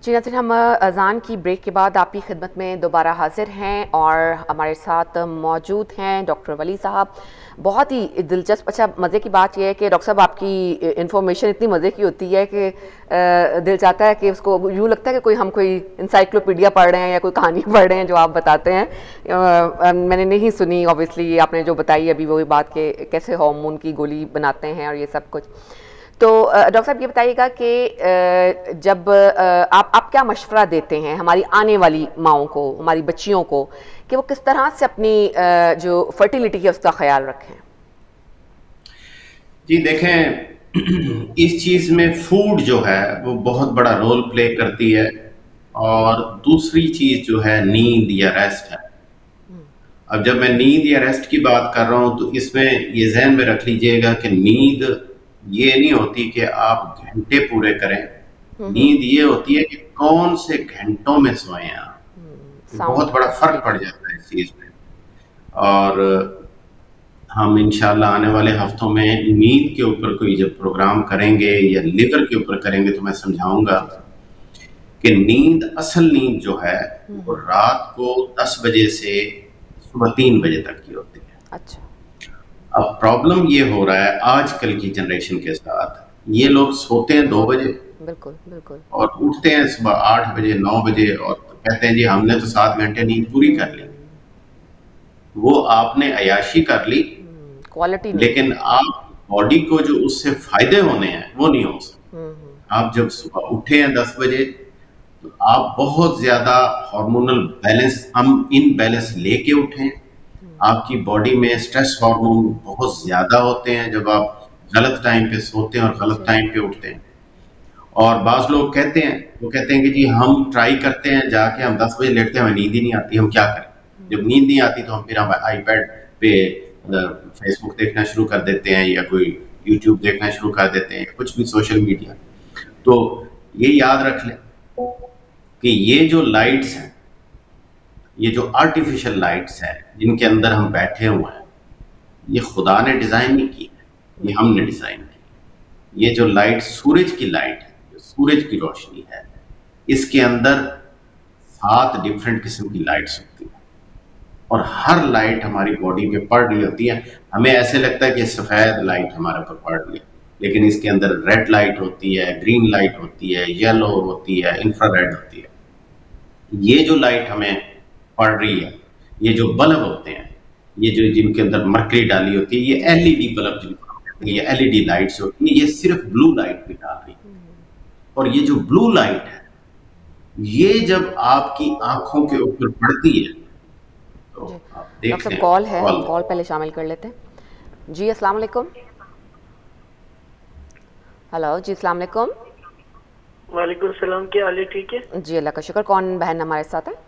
जी नाज़रीन, हम अज़ान की ब्रेक के बाद आपकी खिदमत में दोबारा हाजिर हैं और हमारे साथ मौजूद हैं डॉक्टर वली साहब। बहुत ही दिलचस्प, अच्छा मज़े की बात यह है कि डॉक्टर साहब आपकी इन्फॉर्मेशन इतनी मज़े की होती है कि दिल चाहता है कि उसको यूँ लगता है कि हम कोई इंसाइक्लोपीडिया पढ़ रहे हैं या कोई कहानी पढ़ रहे हैं जो आप बताते हैं। मैंने नहीं सुनी ऑब्वियसली, आपने जो बताई अभी वही बात कि कैसे हार्मोन की गोली बनाते हैं और ये सब कुछ। तो डॉक्टर साहब ये बताइएगा कि जब आप क्या मशवरा देते हैं हमारी आने वाली माँओं को, हमारी बच्चियों को, कि वो किस तरह से अपनी जो फर्टिलिटी है उसका ख्याल रखें? जी देखें, इस चीज़ में फूड जो है वो बहुत बड़ा रोल प्ले करती है। और दूसरी चीज़ जो है नींद या रेस्ट है। अब जब मैं नींद या रेस्ट की बात कर रहा हूँ तो इसमें ये ज़हन में रख लीजिएगा कि नींद ये नहीं होती कि आप घंटे पूरे करें। नींद ये होती है कि कौन से घंटों में सोएं आप। साउंड, बहुत बड़ा फ़र्क ठीक पड़ है। जाता है इस चीज़ में। और हम इंशाल्लाह आने वाले हफ्तों में नींद के ऊपर कोई जब प्रोग्राम करेंगे या लिवर के ऊपर करेंगे तो मैं समझाऊंगा जी जी। कि नींद, असल नींद जो है वो रात को 10 बजे से सुबह 3 बजे तक की होती है। अच्छा। अब प्रॉब्लम ये हो रहा है आजकल की जनरेशन के साथ, ये लोग सोते हैं 2 बजे बिल्कुल बिल्कुल। और उठते हैं सुबह 8 बजे 9 बजे और कहते हैं जी हमने तो 7 घंटे नींद पूरी कर ली। वो आपने अयाशी कर ली, क्वालिटी नहीं है। लेकिन आप बॉडी को जो उससे फायदे होने हैं वो नहीं हो सकते। आप जब सुबह उठे हैं 10 बजे तो आप बहुत ज्यादा हार्मोनल बैलेंस, हम इन बैलेंस लेके उठे हैं। आपकी बॉडी में स्ट्रेस हार्मोन बहुत ज्यादा होते हैं जब आप गलत टाइम पे सोते हैं और गलत जी। टाइम पे उठते हैं। और बाज लोग कहते हैं, वो कहते हैं कि जी हम ट्राई करते हैं जाके, हम 10 बजे लेटते हैं, हमें नींद ही नहीं आती, हम क्या करें। जब नींद नहीं आती तो हम आईपैड पे फेसबुक देखना शुरू कर देते हैं या कोई यूट्यूब देखना शुरू कर देते हैं, कुछ भी सोशल मीडिया। तो ये याद रख लें कि ये जो लाइट्स हैं, ये जो आर्टिफिशियल लाइट्स हैं जिनके अंदर हम बैठे हुए हैं, ये खुदा ने डिजाइन नहीं की है, ये हमने डिजाइन की। ये जो लाइट सूरज की लाइट है, जो सूरज की रोशनी है, इसके अंदर 7 डिफरेंट किस्म की लाइट्स होती हैं और हर लाइट हमारी बॉडी पे पड़ रही होती है। हमें ऐसे लगता है कि सफेद लाइट हमारे ऊपर पड़ रही है, लेकिन इसके अंदर रेड लाइट होती है, ग्रीन लाइट होती है, येलो होती है, इंफ्रारेड होती है। ये जो लाइट हमें पड़ रही है, ये जो बल्ब होते हैं, ये जो जिनके अंदर मरकरी डाली होती है, ये एलईडी बल्ब जिनको हम कहते हैं, ये एलईडी लाइट्स होती है, ये सिर्फ ब्लू लाइट भी डाल रही है। और ये जो ब्लू लाइट है, ये जब आपकी आंखों के ऊपर पड़ती है तो जी आप डॉक्टर देख साहब, लें। कॉल है, हम कॉल कॉल पहले शामिल कर लेते हैं। जी अस्सलाम वालेकुम। हेलो जी, अस्सलाम वालेकुम। वालेकुम सलाम, क्या हाल है? ठीक है जी अल्लाह का शुक्र। कौन बहन हमारे साथ है?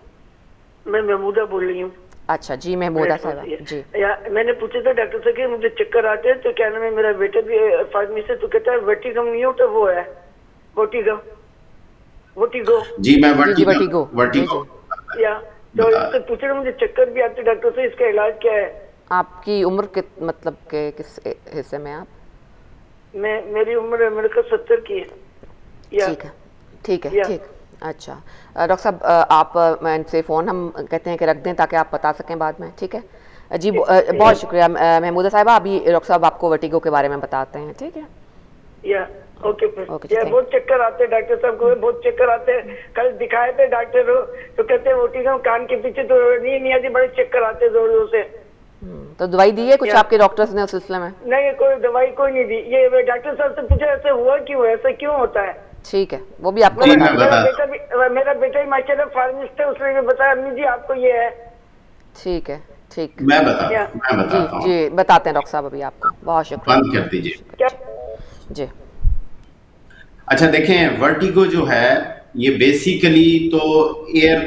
मैं महमूदा बोल रही हूँ। अच्छा जी, महमूदा साहबा जी। मैंने पूछा था डॉक्टर से कि मुझे चक्कर आते हैं, तो क्या नाम है, मेरा बेटा भी फार्मी से, तो कहता है वर्टिगम नहीं हो, तो वो है वर्टिगम, वर्टिगो। जी मैं जी जी, वर्टिगो, वर्टिगो। जी वर्टिगो जी। या तो बता। इससे पूछ रहे मुझे चक्कर भी आते डॉक्टर से, इसका इलाज क्या है? आपकी उम्र मतलब के किस हिस्से में आप? मेरी उम्र है, मेरे को 70 की है। या ठीक है ठीक है या ठीक। अच्छा डॉक्टर साहब, आप इनसे फ़ोन हम कहते हैं कि रख दें ताकि आप बता सकें बाद में, ठीक है? जी बहुत शुक्रिया महमूदा साहिबा। अभी डॉक्टर साहब आपको वर्टिगो के बारे में बताते हैं, ठीक है? या ओके ओके या जी, बहुत चक्कर आते हैं डॉक्टर साहब को, बहुत चक्कर आते हैं। कल दिखाए थे डॉक्टर को, तो कहते हैं वर्टिगम, कान के पीछे तो नहीं आती, बड़े चक्कर आते हैं जोर जोर से। तो दवाई दी है कुछ आपके डॉक्टर्स ने उस सिलसिले में? नहीं, कोई दवाई कोई नहीं दी। ये डॉक्टर साहब से पूछा ऐसे हुआ क्यों, ऐसा क्यों होता है? ठीक है, वो भी आपको जी बता मैं दें। बता। मेरा बेटा ही माशाल्लाह फार्मिस्ट है, उसने भी बताया अम्मी जी आपको ये है। ठीक है ठीक। मैं क्या जी बताता हूँ। जी बताते हैं डॉक्टर साहब अभी आपको। बहुत बंद शुक्रिया। कर दीजिए। क्या जी अच्छा देखें, वर्टिगो जो है ये बेसिकली तो एयर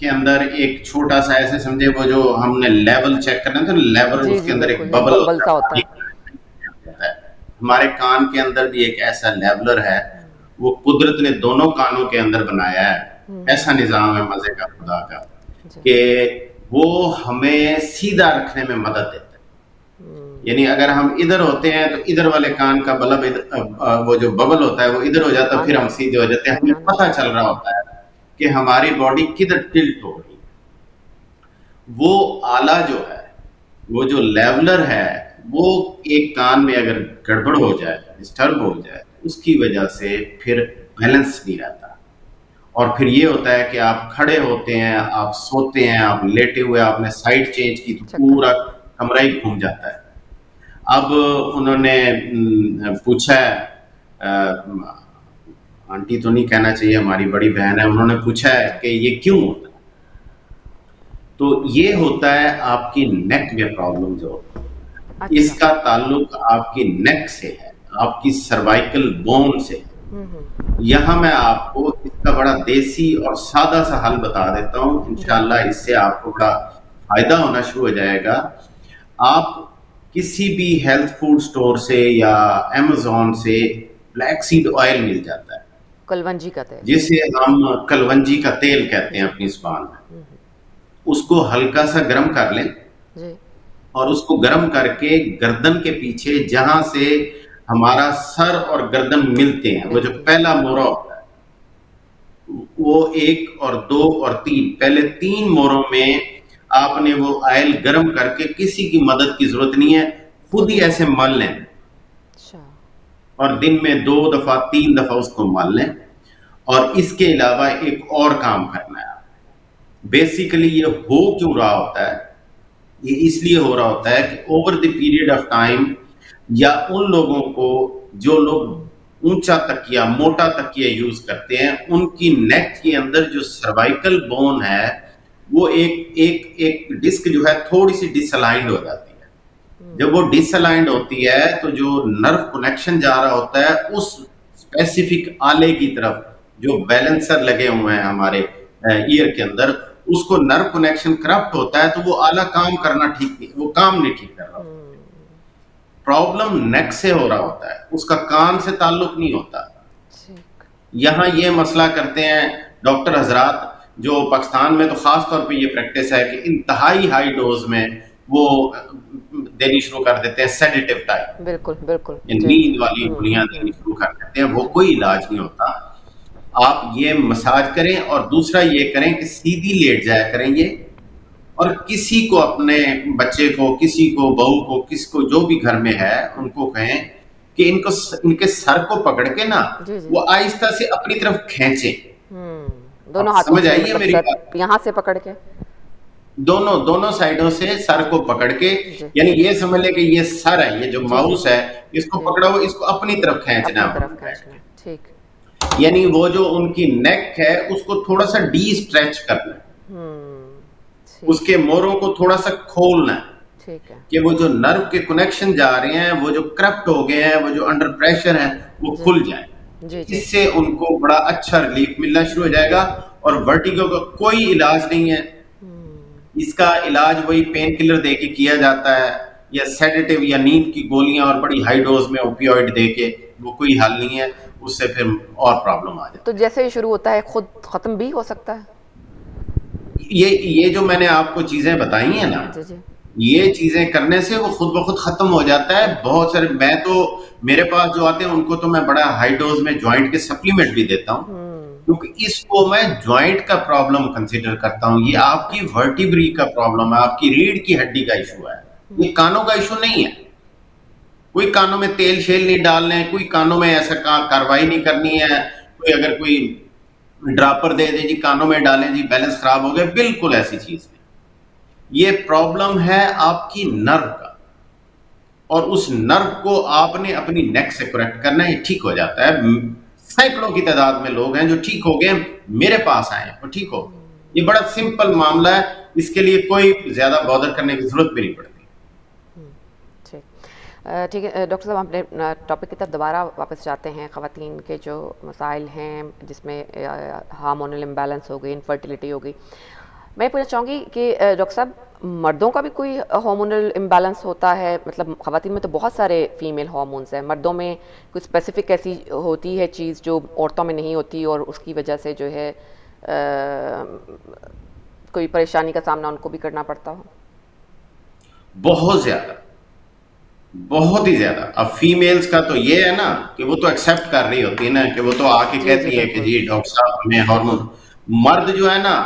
के अंदर एक छोटा सा, ऐसे समझे वो जो हमने लेवल चेक करना है तो लेवल, जी उसके जी अंदर एक बिल्कुल, एक बबल बबल होता सा होता है, है। होता है। हमारे कान के अंदर भी एक ऐसा लेवलर है, वो कुदरत ने दोनों कानों के अंदर बनाया है। ऐसा निजाम है मजे का खुदा का जी कि वो हमें सीधा रखने में मदद देता है। यानी अगर हम इधर होते हैं तो इधर वाले कान का बल्ब वो जो बबल होता है वो इधर हो जाता है, फिर हम सीधे हो जाते हैं, हमें दरमियान पता चल रहा होता है कि हमारी बॉडी किधर टिल्ट हो रही है। वो आला जो है, वो जो लेवलर है, वो एक कान में अगर गड़बड़ हो जाए, डिस्टर्ब हो जाए, उसकी वजह से फिर बैलेंस नहीं रहता। और फिर ये होता है कि आप खड़े होते हैं, आप सोते हैं, आप लेटे हुए, आपने साइड चेंज की तो चक्कर। पूरा कमरा ही घूम जाता है। अब उन्होंने पूछा है, आंटी तो नहीं कहना चाहिए, हमारी बड़ी बहन है, उन्होंने पूछा है कि ये क्यों होता है। तो ये होता है आपकी नेक में प्रॉब्लम जो होती है, अच्छा। इसका ताल्लुक आपकी नेक से है, आपकी सर्वाइकल बोन से है। यहाँ मैं आपको इसका बड़ा देसी और सादा सा हल बता देता हूँ, इंशाल्लाह इससे आपको बड़ा फायदा होना शुरू हो जाएगा। आप किसी भी हेल्थ फूड स्टोर से या अमेज़न से ब्लैक सीड ऑयल मिल जाता है, कलवंजी का तेल। जिसे हम कलवंजी का तेल कहते हैं अपनी ज़ुबान में। उसको हल्का सा गर्म कर लें जी। और उसको गर्म करके गर्दन के पीछे, जहां से हमारा सर और गर्दन मिलते हैं, वो जो पहला मोरा होता है, वो 1 और 2 और 3, पहले 3 मोरों में आपने वो ऑयल गर्म करके, किसी की मदद की जरूरत नहीं है, खुद ही ऐसे मल लें अच्छा। और दिन में 2 दफा 3 दफा उसको मल लें। और इसके अलावा एक और काम करना है। बेसिकली ये हो क्यों रहा होता है? ये इसलिए हो रहा होता है कि over the period of time, या उन लोगों को जो लोग ऊंचा तकिया, मोटा तकिया यूज करते हैं, उनकी नेक के अंदर जो सर्वाइकल बोन है, वो एक एक एक डिस्क जो है थोड़ी सी डिसअलाइंड हो जाती है। जब वो डिसअलाइंड होती है तो जो नर्व कनेक्शन जा रहा होता है उस स्पेसिफिक आले की तरफ, जो बैलेंसर लगे हुए हैं हमारे ईयर के अंदर, उसको नर्व कनेक्शन करप्ट होता है, तो वो आला काम करना ठीक नहीं, वो काम नहीं ठीक कर रहा। प्रॉब्लम नेक से हो रहा होता है, उसका कान से ताल्लुक नहीं होता। यहाँ ये मसला करते हैं डॉक्टर हजरात, जो पाकिस्तान में तो खास तौर पे ये प्रैक्टिस है कि इंतहाई हाई डोज में वो देनी शुरू कर देते हैं सेडेटिव टाइप, बिल्कुल बिल्कुल नींद वाली गोलियां देनी शुरू कर देते हैं। वो कोई इलाज नहीं होता। आप ये मसाज करें और दूसरा ये करें कि सीधी लेट जाया करें ये, और किसी को, अपने बच्चे को, किसी को, बहू को, किसको जो भी घर में है, उनको कहें कि इनके सर को पकड़ के ना वो आहिस्ता से अपनी तरफ खींचे। दोनों हाथों समझ से, आई है मतलब मेरी बात? यहाँ से पकड़ के दोनों साइडों से सर को पकड़ के, यानी ये समझ ले कि ये सर है, ये जो माउस है, इसको पकड़ा हुआ, इसको अपनी तरफ खींचना है। ठीक। यानी वो जो उनकी नेक है उसको थोड़ा सा डी स्ट्रेच करना है, उसके मोरों को थोड़ा सा खोलना है, ठीक है, कि वो जो नर्व के कनेक्शन जा रहे हैं, वो जो करप्ट हो गए हैं, वो जो अंडर प्रेशर हैं, वो खुल जाए। इससे उनको बड़ा अच्छा रिलीफ मिलना शुरू हो जाएगा। और वर्टिगो का कोई इलाज नहीं है, इसका इलाज वही पेन किलर दे के किया जाता है, या सेडेटिव या नींद की गोलियां और बड़ी हाई डोज में ओपियोइड दे के, वो कोई हल नहीं है, उससे फिर और प्रॉब्लम आ जाती है। तो जैसे ही शुरू होता है खुद खत्म भी हो सकता है? ये जो मैंने आपको चीजें बताई हैं ना, ये चीजें करने से वो खुद ब खुद खत्म हो जाता है। बहुत सारे, मैं तो, मेरे पास जो आते हैं उनको तो मैं बड़ा हाई डोज में ज्वाइंट के सप्लीमेंट भी देता हूँ, क्योंकि इसको मैं ज्वाइंट का प्रॉब्लम कंसीडर करता हूँ। ये आपकी वर्टिब्री का प्रॉब्लम है, आपकी रीढ़ की हड्डी का इशू है, ये कानों का इशू नहीं है। कोई कानों में तेल शेल नहीं डालना है, कोई कानों में ऐसा कार्रवाई नहीं करनी है, कोई अगर कोई ड्रापर दे दे जी कानों में डालें जी बैलेंस खराब हो गया, बिल्कुल ऐसी चीज नहीं। ये प्रॉब्लम है आपकी नर्व का, और उस नर्व को आपने अपनी नेक से करेक्ट करना है, ठीक हो जाता है। सैकड़ों की तादाद में लोग हैं जो ठीक हो गए, मेरे पास आए और ठीक हो। ये बड़ा सिंपल मामला है, इसके लिए कोई ज्यादा बॉदर करने की जरूरत भी नहीं पड़ती। ठीक है डॉक्टर साहब, अपने टॉपिक की तरफ दोबारा वापस जाते हैं। ख़वातीन के जो मसाइल हैं, जिसमें हार्मोनल इम्बैलेंस हो गई, इनफर्टिलिटी हो गई, मैं पूछना चाहूँगी कि डॉक्टर साहब, मर्दों का भी कोई हार्मोनल इम्बैलेंस होता है? मतलब ख़वातीन में तो बहुत सारे फीमेल हार्मोन्स हैं, मर्दों में कोई स्पेसिफिक ऐसी होती है चीज़ जो औरतों में नहीं होती, और उसकी वजह से जो है कोई परेशानी का सामना उनको भी करना पड़ता हो? बहुत ज्यादा, बहुत ही ज्यादा। अब फीमेल्स का तो ये है ना कि वो तो एक्सेप्ट कर रही होती है ना, कि वो तो आके जी जी कहती है कि बिल्कुल। जी डॉक्टर साहब हमें हार्मोन। मर्द जो है ना,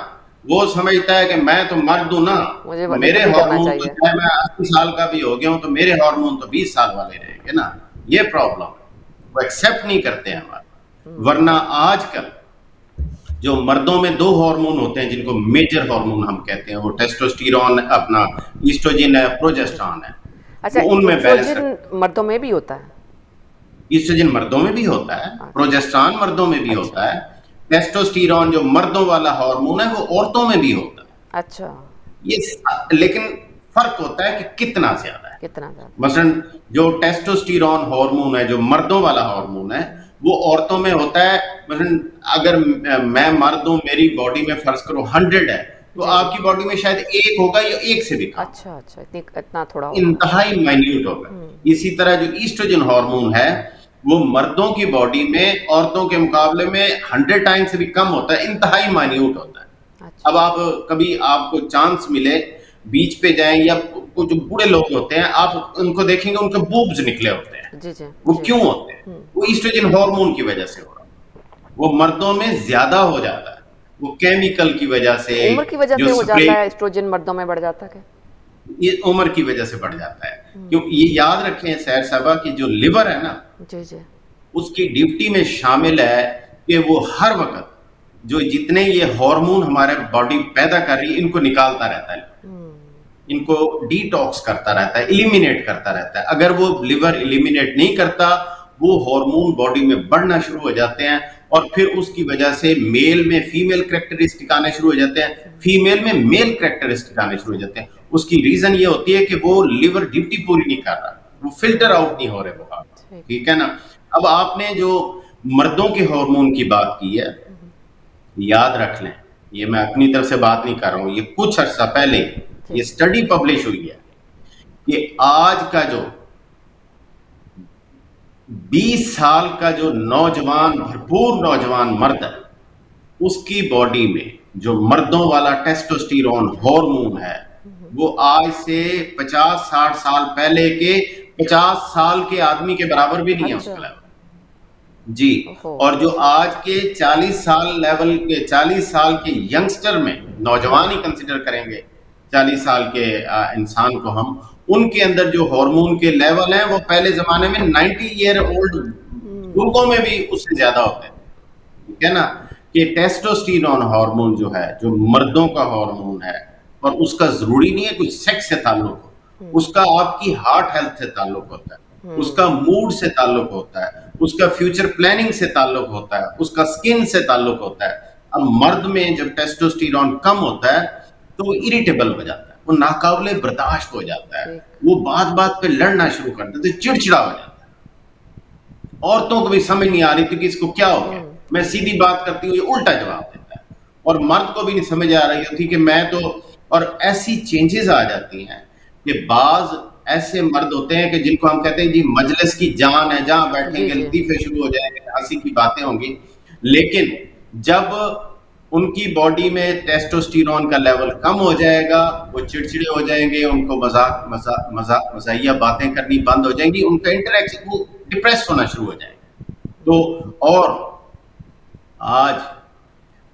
वो समझता है कि मैं तो मर्द हूं ना, मुझे तो देखो मेरे भी करना हार्मोन तो चाहिए। चाहे मैं 80 साल का भी हो गया हूं तो मेरे हार्मोन तो 20 साल वाले रहेंगे ना। ये प्रॉब्लम है, वो एक्सेप्ट नहीं करते हैं हमारा। वरना आजकल जो मर्दों में दो हार्मोन होते हैं जिनको मेजर हार्मोन हम कहते हैं, वो टेस्टोस्टेरोन अपना ईस्ट्रोजन है, जी जी। प्रोजेस्टेरॉन है, अच्छा, वो उनमें बैलेंस ईस्ट्रोजन रखते मर्दों में भी होता है? हैं। ईस्ट्रोजन मर्दों में भी होता है, अच्छा प्रोजेस्टेरॉन मर्दों में भी अच्छा होता है। टेस्टोस्टेरोन जो मर्दों वाला हार्मोन है वो औरतों में भी होता है। अच्छा। ये लेकिन फर्क होता है कि कितना ज्यादा है। कितना ज़्यादा? मसलन जो टेस्टोस्टेरोन हार्मोन है, जो मर्दों वाला हार्मोन है, वो औरतों में होता है। मसलन अगर मैं मर्द हूं, मेरी बॉडी में फर्ज करो 100 है, तो जी जी। आपकी बॉडी में शायद एक होगा या एक से भी कम, अच्छा अच्छा, इतना थोड़ा होगा। इंतहाई माइन्यूट होगा। इसी तरह जो ईस्ट्रोजन हार्मोन है, वो मर्दों की बॉडी में औरतों के मुकाबले में 100 टाइम से भी कम होता है, इंतहाई माइन्यूट होता है। अच्छा। अब आप कभी आपको चांस मिले, बीच पे जाएं, या कुछ जो बूढ़े लोग होते हैं आप उनको देखेंगे, उनके बूब्स निकले होते हैं। जी जी वो जी। क्यों होते हैं? वो ईस्ट्रोजन हार्मोन की वजह से हो रहा है। वो मर्दों में ज्यादा हो जाता है, वो केमिकल की वजह से, उम्र की वजह जो से हो स्प्रे, जाता है, एस्ट्रोजन मर्दों में बढ़ जाता है क्या? ये उम्र की वजह से बढ़ जाता है। क्यों? ये याद रखें सैर साहबा की जो लिवर है ना, जी जी। उसकी ड्यूटी में शामिल है कि वो हर वक्त जो जितने ये हार्मोन हमारे बॉडी पैदा कर रही है, इनको निकालता रहता है, इनको डिटॉक्स करता रहता है, इलिमिनेट करता रहता है। अगर वो लिवर इलिमिनेट नहीं करता, वो हार्मोन बॉडी में बढ़ना शुरू हो जाते हैं, और फिर उसकी वजह से मेल में फीमेल करेक्टरिस्टिक आने शुरू हो जाते हैं, फीमेल में मेल करेक्टरिस्टिक आने शुरू हो जाते हैं। उसकी रीजन ये होती है कि वो लिवर ड्यूटी पूरी नहीं कर रहा, वो फिल्टर आउट नहीं हो रहे वो हार्मोन। ठीक। ठीक है ना? अब आपने जो मर्दों के हार्मोन की बात की है, याद रख लें, ये मैं अपनी तरफ से बात नहीं कर रहा हूं, ये कुछ अर्सा पहले जी। ये स्टडी पब्लिश हुई है कि आज का जो 20 साल का जो नौजवान, भरपूर नौजवान मर्द है, उसकी बॉडी में जो मर्दों वाला टेस्टोस्टेरोन हार्मोन है, वो आज से 50-60 साल पहले के 50 साल के आदमी के बराबर भी नहीं है अच्छा। उसका लेवल। जी। ओहो। और जो आज के 40 साल लेवल के 40 साल के यंगस्टर में, नौजवान ही कंसिडर करेंगे 40 साल के इंसान को हम, उनके अंदर जो हार्मोन के लेवल हैं वो पहले जमाने में 90 ईयर ओल्ड बुजुर्गों में भी उससे ज्यादा होते हैं। ठीक है ना? कि टेस्टोस्टेरोन हार्मोन जो है, जो मर्दों का हार्मोन है, और उसका जरूरी नहीं है कुछ सेक्स से ताल्लुक हो, उसका आपकी हार्ट हेल्थ से ताल्लुक होता है, उसका मूड से ताल्लुक होता है, उसका फ्यूचर प्लानिंग से ताल्लुक होता है, उसका स्किन से ताल्लुक होता है। अब मर्द में जब टेस्टोस्टेरोन कम होता है तो वो इरिटेबल हो जाता है, वो नाकाबिले बर्दाश्त हो जाता है, ठीक। वो बात बात पे लड़ना शुरू कर देता है, चिड़चिड़ा हो जाता है। औरतों को भी समझ नहीं आ रही थी कि इसको क्या हो गया, मैं सीधी बात करती हूँ ये उल्टा जवाब देता है, और मर्द को भी नहीं समझ आ रही थी कि मैं तो, और ऐसी चेंजेस आ जाती हैं कि बाज ऐसे मर्द होते हैं कि जिनको हम कहते हैं जी मजलिस की जान है, जहां जी बैठेंगे जी। लतीफे शुरू हो जाएंगे, हंसी की बातें होंगी। लेकिन जब उनकी बॉडी में टेस्टोस्टेरोन का लेवल कम हो जाएगा, वो चिड़चिड़े हो जाएंगे, उनको मजाक मजाक मजाक मजाइया बातें करनी बंद हो जाएंगी, उनका इंटरेक्शन, वो डिप्रेस होना शुरू हो जाएंगे। तो और आज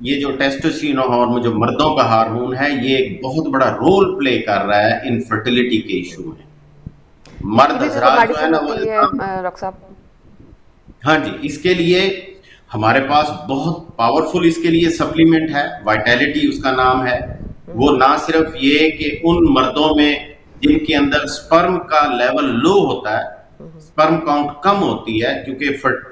ये जो टेस्टोस्टेरोन हार्मोन, जो मर्दों का हार्मोन है, ये एक बहुत बड़ा रोल प्ले कर रहा है इनफर्टिलिटी के इशू में। इसकी मर्द भी कोई हजरात जो है मेडिसिन ना वो होती है डॉक्टर साहब? हाँ जी, इसके लिए हमारे पास बहुत पावरफुल इसके लिए सप्लीमेंट है, वाइटैलिटी उसका नाम है। वो ना सिर्फ ये कि उन मर्दों में जिनके अंदर स्पर्म का लेवल लो होता है, स्पर्म काउंट कम होती है, क्योंकि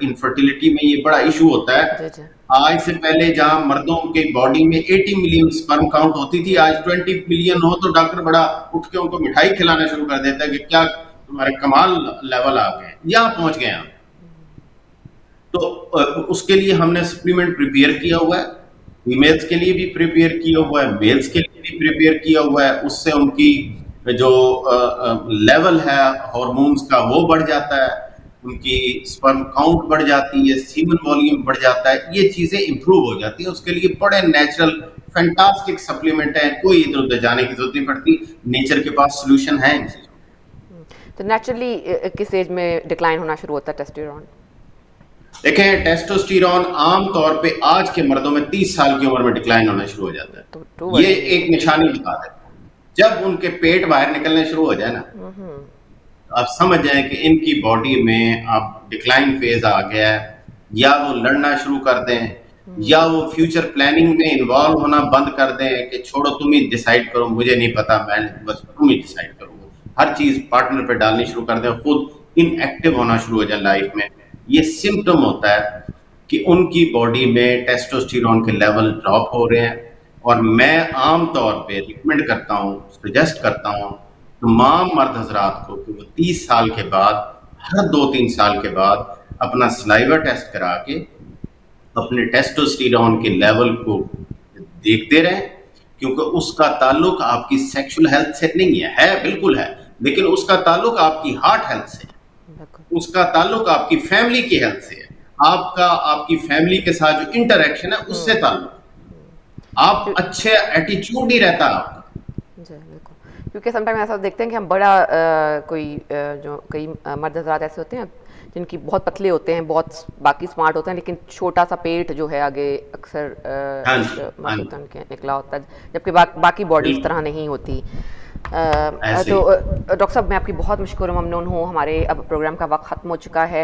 इनफर्टिलिटी में ये बड़ा इशू होता है। जी जी। आज से पहले जहां मर्दों के बॉडी में 80 मिलियन स्पर्म काउंट होती थी, आज 20 मिलियन हो तो डॉक्टर बड़ा उठ के उनको मिठाई खिलाना शुरू कर देता है कि क्या तुम्हारे कमाल लेवल आ गए, यहाँ पहुंच गए आप। तो उसके लिए हमने सप्लीमेंट प्रिपेयर किया हुआ है, फीमेल्स के लिए भी प्रिपेयर किया हुआ है, मेल्स के लिए भी प्रिपेयर किया हुआ है। उससे उनकी जो लेवल है हार्मोन्स का वो बढ़ जाता है, उनकी स्पर्म काउंट बढ़ जाती है, सीमन वॉल्यूम बढ़ जाता है, ये चीजें इंप्रूव हो जाती है। उसके लिए बड़े नेचुरल फैंटास्टिक सप्लीमेंट है, कोई इधर उधर जाने की जरूरत नहीं पड़ती, नेचर के पास सोल्यूशन है इन चीजों। तो नेचुरली किस एज में डिक्लाइन होना शुरू होता है टेस्टोस्टेरोन? देखें, टेस्टोस्टेरोन आम तौर पे आज के मर्दों में 30 साल की उम्र में डिक्लाइन होना शुरू हो जाता है। ये एक निशानी बता है, जब उनके पेट बाहर निकलने शुरू हो जाए ना, आप समझ जाएं कि इनकी बॉडी में अब डिक्लाइन फेज आ गया है। या वो लड़ना शुरू कर दें, या वो फ्यूचर प्लानिंग में इन्वॉल्व होना बंद कर दें कि छोड़ो तुम ही डिसाइड करो, मुझे नहीं पता, मैं बस तुम ही डिसाइड करो। हर चीज पार्टनर पे डालनी शुरू कर दें, खुद इनएक्टिव होना शुरू हो जाए लाइफ में। ये सिम्टम होता है कि उनकी बॉडी में टेस्टोस्टेरोन के लेवल ड्रॉप हो रहे हैं। और मैं आम तौर पे रिकमेंड करता हूँ, सजेस्ट करता हूँ तमाम मर्द हजरात को कि वो 30 साल के बाद, हर 2-3 साल के बाद अपना सलाइवा टेस्ट करा के अपने टेस्टोस्टेरोन के लेवल को देखते रहें, क्योंकि उसका ताल्लुक आपकी सेक्सुअल हेल्थ से नहीं है, बिल्कुल है, लेकिन उसका ताल्लुक आपकी हार्ट हेल्थ से है, उसका ताल्लुक आपकी फैमिली की हेल्थ से है, आपकी फैमिली के साथ जो इंटरेक्शन है उससे ताल्लुक। आप अच्छे एटीट्यूड नहीं रहता आपका। क्योंकि समटाइम ऐसा देखते हैं कि हम बड़ा जो कई मर्द हज़रात ऐसे होते हैं जिनकी बहुत पतले होते हैं, बहुत बाकी स्मार्ट होते हैं, लेकिन छोटा सा पेट जो है आगे अक्सर मर्द होते हैं उनके निकला होता है, जबकि बाकी बॉडी इस तरह नहीं होती। तो डॉक्टर साहब मैं आपकी बहुत मशकूर ममनून हूँ। हमारे अब प्रोग्राम का वक्त ख़त्म हो चुका है।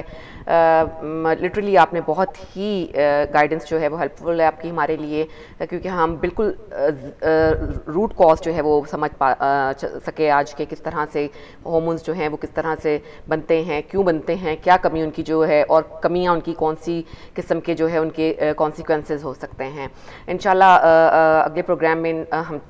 लिटरली आपने बहुत ही गाइडेंस जो है वो हेल्पफुल है आपकी हमारे लिए, क्योंकि हम बिल्कुल रूट कॉज जो है वो समझ सके आज के, किस तरह से हार्मोन्स जो हैं वो किस तरह से बनते हैं, क्यों बनते हैं, क्या कमी उनकी जो है और कमियाँ उनकी कौन सी किस्म के जो है उनके कॉन्सिक्वेंसेस हो सकते हैं। इंशाल्लाह अगले प्रोग्राम में हम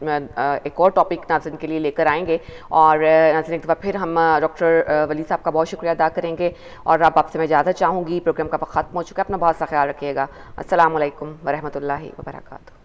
एक और टॉपिक नाज़रीन के लिए लेकर आएंगे। और नाज़रीन एक दफ़ा फिर हम डॉक्टर वली साहब का बहुत शुक्रिया अदा करेंगे और अब आपसे मैं इजाज़त चाहूँगी। प्रोग्राम का वक्त ख़त्म हो चुका है। अपना बहुत सा ख्याल रखिएगा। अस्सलाम वालेकुम व रहमतुल्लाहि व बरकातुहू।